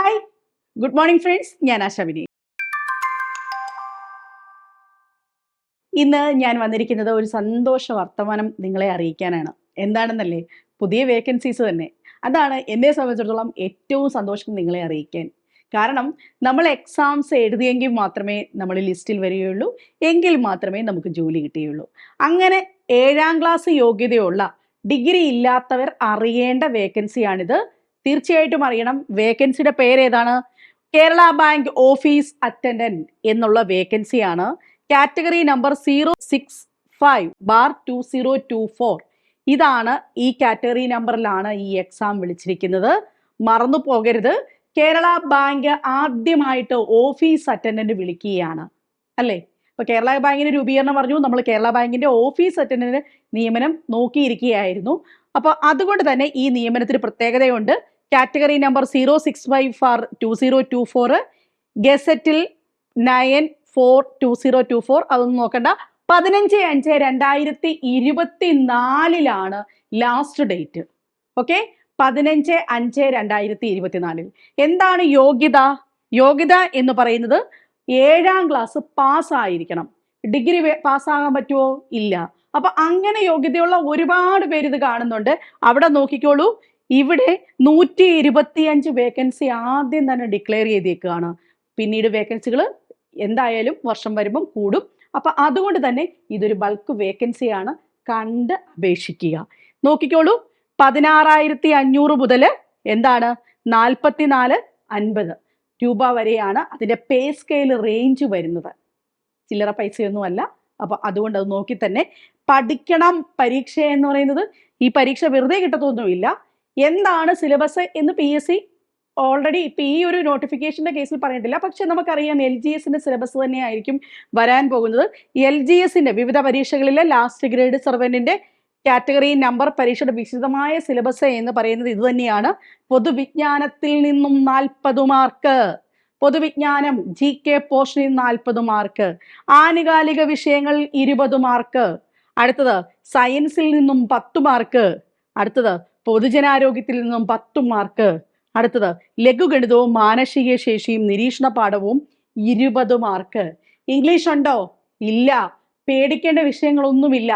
Hi, good morning friends. ഞാൻ ആശാവിനി. ഇന്ന് ഞാൻ വന്നിരിക്കുന്നത് ഒരു സന്തോഷ വർത്തമാനം നിങ്ങളെ അറിയിക്കാനാണ്. എന്താണെന്നല്ലേ? പുതിയ വേക്കൻസീസ് തന്നെ. അതാണ് എന്നെ സംബന്ധിച്ചിടത്തോളം ഏറ്റവും സന്തോഷം നിങ്ങളെ അറിയിക്കാൻ. കാരണം നമ്മൾ എക്സാംസ് എഴുതിയെങ്കിൽ മാത്രമേ നമ്മൾ ലിസ്റ്റിൽ വരികയുള്ളൂ, എങ്കിൽ മാത്രമേ നമുക്ക് ജോലി കിട്ടുകയുള്ളൂ. അങ്ങനെ 7ാം ക്ലാസ് യോഗ്യതയുള്ള ഡിഗ്രി ഇല്ലാത്തവർ അറിയേണ്ട വേക്കൻസിയാണിത്. തീർച്ചയായിട്ടും അറിയണം. വേക്കൻസിയുടെ പേര് ഏതാണ്? കേരള ബാങ്ക് ഓഫീസ് അറ്റൻഡന്റ് എന്നുള്ള വേക്കൻസിയാണ്. Category number 065/2024. ഇതാണ് ഈ കാറ്റഗറി നമ്പറിലാണ് ഈ എക്സാം വിളിച്ചിരിക്കുന്നത്. മറന്നു പോകരുത്. കേരള ബാങ്ക് ആദ്യമായിട്ട് ഓഫീസ് അറ്റൻഡന്റ് വിളിക്കുകയാണ്, അല്ലേ? അപ്പൊ കേരള ബാങ്കിന്റെ രൂപീകരണം പറഞ്ഞു, നമ്മൾ കേരള ബാങ്കിന്റെ ഓഫീസ് അറ്റൻഡന്റ് നിയമനം നോക്കിയിരിക്കുകയായിരുന്നു. അപ്പൊ അതുകൊണ്ട് തന്നെ ഈ നിയമനത്തിന് പ്രത്യേകതയുണ്ട്. Category number 065/2024, ഗസറ്റിൽ 9/4/2024. അതൊന്നും നോക്കണ്ട. 15/5/2024 ലാസ്റ്റ് ഡേറ്റ്. ഓക്കെ, 15/5/2024. എന്താണ് യോഗ്യത? യോഗ്യത എന്ന് പറയുന്നത് 7ാം ക്ലാസ് പാസ്സായിരിക്കണം. ഡിഗ്രി പാസ്സാകാൻ പറ്റുമോ? ഇല്ല. അപ്പൊ അങ്ങനെ യോഗ്യതയുള്ള ഒരുപാട് പേര് ഇത് കാണുന്നുണ്ട്. അവിടെ നോക്കിക്കോളൂ. ഇവിടെ 125 വേക്കൻസി ആദ്യം തന്നെ ഡിക്ലെയർ ചെയ്തേക്കുകയാണ്. പിന്നീട് വേക്കൻസികൾ എന്തായാലും വർഷം വരുമ്പം കൂടും. അപ്പൊ അതുകൊണ്ട് തന്നെ ഇതൊരു ബൾക്ക് വേക്കൻസിയാണ്. കണ്ട് അപേക്ഷിക്കുക. നോക്കിക്കോളൂ. 16,500 മുതൽ എന്താണ് 44,50 രൂപ വരെയാണ് അതിന്റെ പേ സ്കെയിൽ റേഞ്ച് വരുന്നത്. ചില്ലറ പൈസയൊന്നുമല്ല. അപ്പൊ അതുകൊണ്ട് അത് നോക്കി തന്നെ പഠിക്കണം. പരീക്ഷ എന്ന് പറയുന്നത് ഈ പരീക്ഷ വെറുതെ കിട്ടത്തൊന്നുമില്ല. എന്താണ് സിലബസ് എന്ന് PSC ഓൾറെഡി ഇപ്പൊ ഈ ഒരു നോട്ടിഫിക്കേഷന്റെ കേസിൽ പറഞ്ഞിട്ടില്ല. പക്ഷെ നമുക്കറിയാം LGSന്റെ സിലബസ് തന്നെയായിരിക്കും വരാൻ പോകുന്നത്. LGSന്റെ വിവിധ പരീക്ഷകളിലെ ലാസ്റ്റ് ഗ്രേഡ് സർവന്റിന്റെ കാറ്റഗറി നമ്പർ പരീക്ഷയുടെ വിശദമായ സിലബസ് എന്ന് പറയുന്നത് ഇത് തന്നെയാണ്. പൊതുവിജ്ഞാനത്തിൽ നിന്നും 40 മാർക്ക്, പൊതുവിജ്ഞാനം GK പോർഷനിൽ 40 മാർക്ക്, ആനുകാലിക വിഷയങ്ങൾ 20 മാർക്ക്, അടുത്തത് സയൻസിൽ നിന്നും 10 മാർക്ക്, അടുത്തത് പൊതുജനാരോഗ്യത്തിൽ നിന്നും 10 മാർക്ക്, അടുത്തത് ലഘുഗണിതവും മാനസിക ശേഷിയും നിരീക്ഷണ പാഠവും 20 മാർക്ക്. ഇംഗ്ലീഷ് ഉണ്ടോ? ഇല്ല. പേടിക്കേണ്ട വിഷയങ്ങളൊന്നുമില്ല.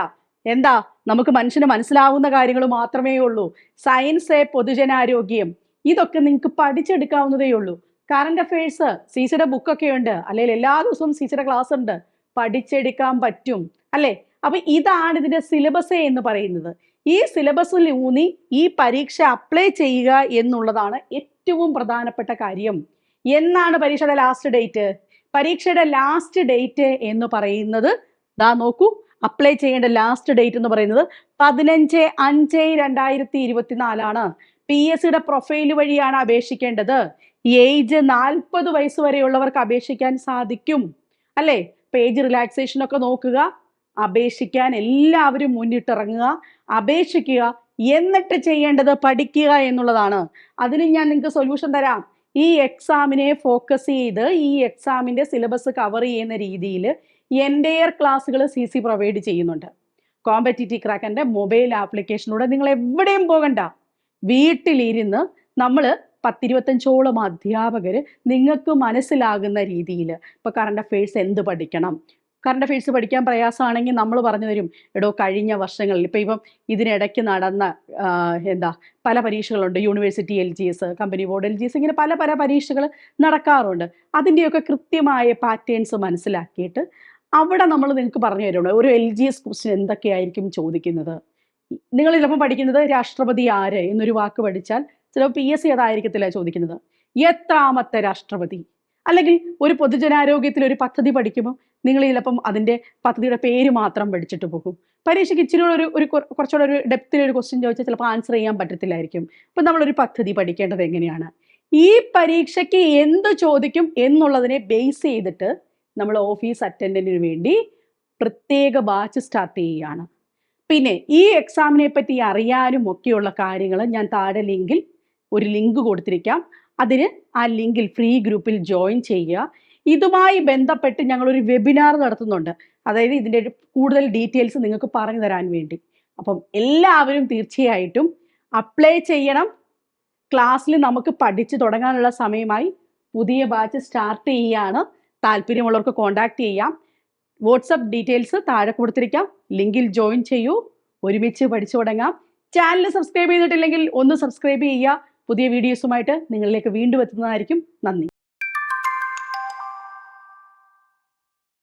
എന്താ, നമുക്ക് മനുഷ്യന് മനസ്സിലാവുന്ന കാര്യങ്ങൾ മാത്രമേ ഉള്ളൂ. സയൻസ്, പൊതുജനാരോഗ്യം, ഇതൊക്കെ നിങ്ങൾക്ക് പഠിച്ചെടുക്കാവുന്നതേ ഉള്ളൂ. കറണ്ട് അഫയേഴ്സ് CCയുടെ ബുക്കൊക്കെ ഉണ്ട്, അല്ലെങ്കിൽ എല്ലാ ദിവസവും CCയുടെ ക്ലാസ് ഉണ്ട്, പഠിച്ചെടുക്കാൻ പറ്റും, അല്ലേ? അപ്പൊ ഇതാണ് ഇതിന്റെ സിലബസ് എന്ന് പറയുന്നത്. ഈ സിലബസിൽ ഊന്നി ഈ പരീക്ഷ അപ്ലൈ ചെയ്യുക എന്നുള്ളതാണ് ഏറ്റവും പ്രധാനപ്പെട്ട കാര്യം. എന്നാണ് പരീക്ഷയുടെ ലാസ്റ്റ് ഡേറ്റ്? പരീക്ഷയുടെ ലാസ്റ്റ് ഡേറ്റ് എന്ന് പറയുന്നത് ദാ നോക്കൂ. അപ്ലൈ ചെയ്യേണ്ട ലാസ്റ്റ് ഡേറ്റ് എന്ന് പറയുന്നത് 15/5/2024. PSCയുടെ പ്രൊഫൈൽ വഴിയാണ് അപേക്ഷിക്കേണ്ടത്. ഏജ് 40 വയസ്സ് വരെയുള്ളവർക്ക് അപേക്ഷിക്കാൻ സാധിക്കും, അല്ലേ? ഏജ് റിലാക്സേഷൻ ഒക്കെ നോക്കുക. അപേക്ഷിക്കാൻ എല്ലാവരും മുന്നിട്ടിറങ്ങുക, അപേക്ഷിക്കുക. എന്നിട്ട് ചെയ്യേണ്ടത് പഠിക്കുക എന്നുള്ളതാണ്. അതിന് ഞാൻ നിങ്ങൾക്ക് സൊല്യൂഷൻ തരാം. ഈ എക്സാമിനെ ഫോക്കസ് ചെയ്ത് ഈ എക്സാമിന്റെ സിലബസ് കവർ ചെയ്യുന്ന രീതിയിൽ എൻ്റെയർ ക്ലാസ്സുകൾ CC പ്രൊവൈഡ് ചെയ്യുന്നുണ്ട്. കോമ്പറ്റിറ്റീവ് ക്രാക്കറിന്റെ മൊബൈൽ ആപ്ലിക്കേഷനിലൂടെ നിങ്ങൾ എവിടെയും പോകണ്ട. വീട്ടിലിരുന്ന് നമ്മൾ 10-25ഓളം അധ്യാപകർ നിങ്ങൾക്ക് മനസ്സിലാകുന്ന രീതിയിൽ ഇപ്പൊ കറണ്ട് അഫയേഴ്സ് എന്ത് പഠിക്കണം, കറണ്ട് അഫയേഴ്സ് പഠിക്കാൻ പ്രയാസമാണെങ്കിൽ നമ്മൾ പറഞ്ഞു തരും. എടോ, കഴിഞ്ഞ വർഷങ്ങളിൽ ഇപ്പം ഇതിനിടയ്ക്ക് നടന്ന പല പരീക്ഷകളുണ്ട്. University LGS, company board LGS, ഇങ്ങനെ പല പല പരീക്ഷകൾ നടക്കാറുണ്ട്. അതിൻ്റെയൊക്കെ കൃത്യമായ പാറ്റേൺസ് മനസ്സിലാക്കിയിട്ട് അവിടെ നമ്മൾ നിങ്ങൾക്ക് പറഞ്ഞു തരുന്നുണ്ട്. ഒരു LGS ക്വസ്റ്റ്യൻ എന്തൊക്കെയായിരിക്കും ചോദിക്കുന്നത്. നിങ്ങൾ ചിലപ്പോൾ പഠിക്കുന്നത് രാഷ്ട്രപതി ആര് എന്നൊരു വാക്ക് പഠിച്ചാൽ ചിലപ്പോൾ PSC അതായിരിക്കത്തില്ല ചോദിക്കുന്നത്. എത്രാമത്തെ രാഷ്ട്രപതി? അല്ലെങ്കിൽ ഒരു പൊതുജനാരോഗ്യത്തിൽ ഒരു പദ്ധതി പഠിക്കുമ്പോൾ നിങ്ങൾ ചിലപ്പം അതിൻ്റെ പദ്ധതിയുടെ പേര് മാത്രം പഠിച്ചിട്ട് പോകും. പരീക്ഷയ്ക്ക് ഇച്ചിരി കുറച്ചുകൂടെ ഒരു ഡെപ്തിൽ ഒരു ക്വസ്റ്റ്യൻ ചോദിച്ചാൽ ചിലപ്പോൾ ആൻസർ ചെയ്യാൻ പറ്റത്തില്ലായിരിക്കും. അപ്പം നമ്മളൊരു പദ്ധതി പഠിക്കേണ്ടത് എങ്ങനെയാണ്, ഈ പരീക്ഷയ്ക്ക് എന്ത് ചോദിക്കും എന്നുള്ളതിനെ ബേസ് ചെയ്തിട്ട് നമ്മൾ ഓഫീസ് അറ്റൻഡന്റിന് വേണ്ടി പ്രത്യേക ബാച്ച് സ്റ്റാർട്ട് ചെയ്യുകയാണ്. പിന്നെ ഈ എക്സാമിനെ പറ്റി അറിയാനും ഒക്കെയുള്ള കാര്യങ്ങൾ ഞാൻ താഴെ ഒരു ലിങ്ക് കൊടുത്തിരിക്കാം. അതിന് ആ ലിങ്കിൽ ഫ്രീ ഗ്രൂപ്പിൽ ജോയിൻ ചെയ്യുക. ഇതുമായി ബന്ധപ്പെട്ട് ഞങ്ങളൊരു വെബിനാർ നടത്തുന്നുണ്ട്. അതായത് ഇതിൻ്റെ കൂടുതൽ ഡീറ്റെയിൽസ് നിങ്ങൾക്ക് പറഞ്ഞു തരാൻ വേണ്ടി. അപ്പം എല്ലാവരും തീർച്ചയായിട്ടും അപ്ലൈ ചെയ്യണം. ക്ലാസ്സിൽ നമുക്ക് പഠിച്ചു തുടങ്ങാനുള്ള സമയമായി. പുതിയ ബാച്ച് സ്റ്റാർട്ട് ചെയ്യുകയാണ്. താല്പര്യമുള്ളവർക്ക് കോൺടാക്ട് ചെയ്യാം. വാട്സപ്പ് ഡീറ്റെയിൽസ് താഴെ കൊടുത്തിരിക്കാം. ലിങ്കിൽ ജോയിൻ ചെയ്യൂ. ഒരുമിച്ച് പഠിച്ചു തുടങ്ങാം. ചാനൽ സബ്സ്ക്രൈബ് ചെയ്തിട്ടില്ലെങ്കിൽ ഒന്ന് സബ്സ്ക്രൈബ് ചെയ്യുക. പുതിയ വീഡിയോസുമായിട്ട് നിങ്ങളിലേക്ക് വീണ്ടും എത്തുന്നതായിരിക്കും. നന്ദി.